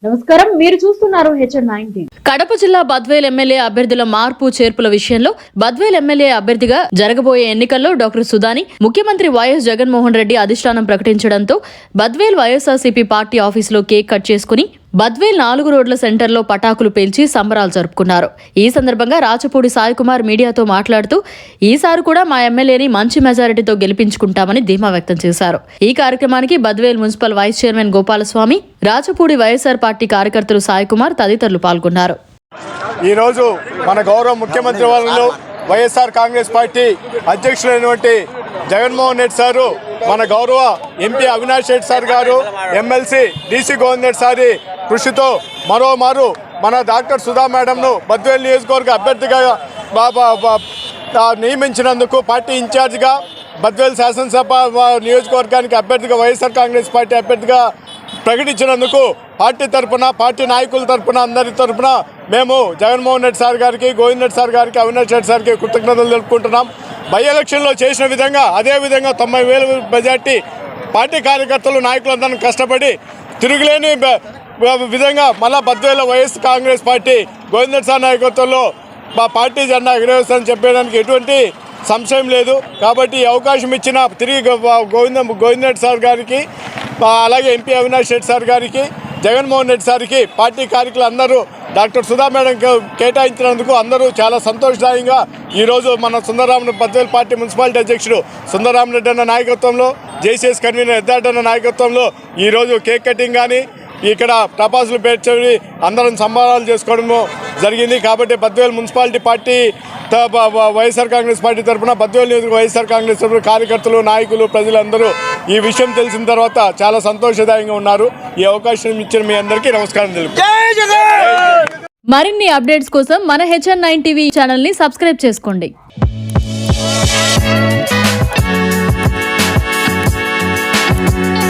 నమస్కారం, మీరు చూస్తున్నారు HN9 టీవీ. కడప జిల్లా బద్వేల్ ఎమ్మెల్యే అభ్యర్థుల మార్పు చేర్పుల విషయంలో బద్వేల్ ఎమ్మెల్యే అభ్యర్థిగా జరగబోయే ఎన్నికల్లో డాక్టర్ సుధాని ముఖ్యమంత్రి వైఎస్ జగన్మోహన్ రెడ్డి అధిష్టానం ప్రకటించడంతో బద్వేల్ వైఎస్ఆర్సీపీ పార్టీ ఆఫీసులో కేక్ కట్ చేసుకుని బద్వేల్ 4 రోడ్ల సెంటర్లో పటాకులు పేల్చి సంబరాలు జరుపుకున్నారు. ఈ సందర్భంగా రాచపూడి సాయికుమార్ మీడియాతో మాట్లాడుతూ ఈసారి కూడా మా ఎమ్మెల్యేని మంచి మెజారిటీతో గెలిపించుకుంటామని ధీమా వ్యక్తం చేశారు. ఈ కార్యక్రమానికి Badvel municipal vice chairman Gopalaswamy, Rachapudi YSR party కార్యకర్తలు సాయికుమార్ తదితరులు పాల్గొన్నారు. ఈరోజు మన గౌరవ ముఖ్యమంత్రి వాళ్ళు వైఎస్ఆర్ కాంగ్రెస్ పార్టీ అధ్యక్షులైనటువంటి జగన్మోహన్ రెడ్డి సారు, మన గౌరవ ఎంపీ అవినాష్ రెడ్డి సార్ గారు, ఎమ్మెల్సీ డీసీ గోవింద్ రెడ్డి సారి కృషితో మరోమారు మన డాక్టర్ సుధా మేడంను బద్వేల్ నియోజకవర్గ అభ్యర్థిగా నియమించినందుకు, పార్టీ ఇన్ఛార్జిగా బద్వేల్ శాసనసభ నియోజకవర్గానికి అభ్యర్థిగా వైఎస్ఆర్ కాంగ్రెస్ పార్టీ అభ్యర్థిగా ప్రకటించినందుకు పార్టీ తరఫున, పార్టీ నాయకుల తరఫున, అందరి తరఫున మేము జగన్మోహన్ రెడ్డి సార్ గారికి, గోవింద్ రెడ్డి సార్ గారికి, అవినాష్ రెడ్డి సార్కి కృతజ్ఞతలు తెలుపుకుంటున్నాం. బై ఎలక్షన్లో చేసిన విధంగా అదేవిధంగా 90,000 మెజార్టీ పార్టీ కార్యకర్తలు, నాయకులందరినీ కష్టపడి తిరుగులేని విధంగా మళ్ళా బద్వేల్లో వైఎస్ కాంగ్రెస్ పార్టీ గోవింద్ రెడ్డి సార్ నాయకత్వంలో మా పార్టీ జెండా ఎగరవేస్తారని చెప్పడానికి ఎటువంటి సంశయం లేదు. కాబట్టి ఈ అవకాశం ఇచ్చిన తిరిగి గోవింద్ రెడ్డి సార్ గారికి, అలాగే ఎంపీ అవినాష్ రెడ్డి సార్ గారికి, జగన్మోహన్ రెడ్డి సార్కి, పార్టీ కార్యకర్తలు అందరూ డాక్టర్ సుధా మేడం కేటాయించినందుకు అందరూ చాలా సంతోషదాయంగా ఈరోజు మన సుందరరామరెడ్డి బద్వేల్ పార్టీ మున్సిపాలిటీ అధ్యక్షుడు సుందరరామరెడ్డి అన్న నాయకత్వంలో, జేసీఎస్ కన్వీనర్ ఎద్దాడ్ అన్న నాయకత్వంలో ఈరోజు కేక్ కటింగ్ కానీ ఇక్కడ టపాసులు పేర్చి అందరం సంబరాలు చేసుకోవడము జరిగింది. కాబట్టి Badvel municipality party YSR Congress party తరఫున, బద్వేల్ నియోజకవర్గ వైఎస్ఆర్ కాంగ్రెస్ తరఫున కార్యకర్తలు, నాయకులు, ప్రజలందరూ ఈ విషయం తెలిసిన తర్వాత చాలా సంతోషదాయంగా ఉన్నారు. ఈ అవకాశం ఇచ్చిన మీ అందరికీ నమస్కారం తెలుపుతున్నాను. మరిన్ని అప్డేట్స్ కోసం మన HN9 టీవీ ఛానల్ ని సబ్స్క్రైబ్ చేసుకోండి.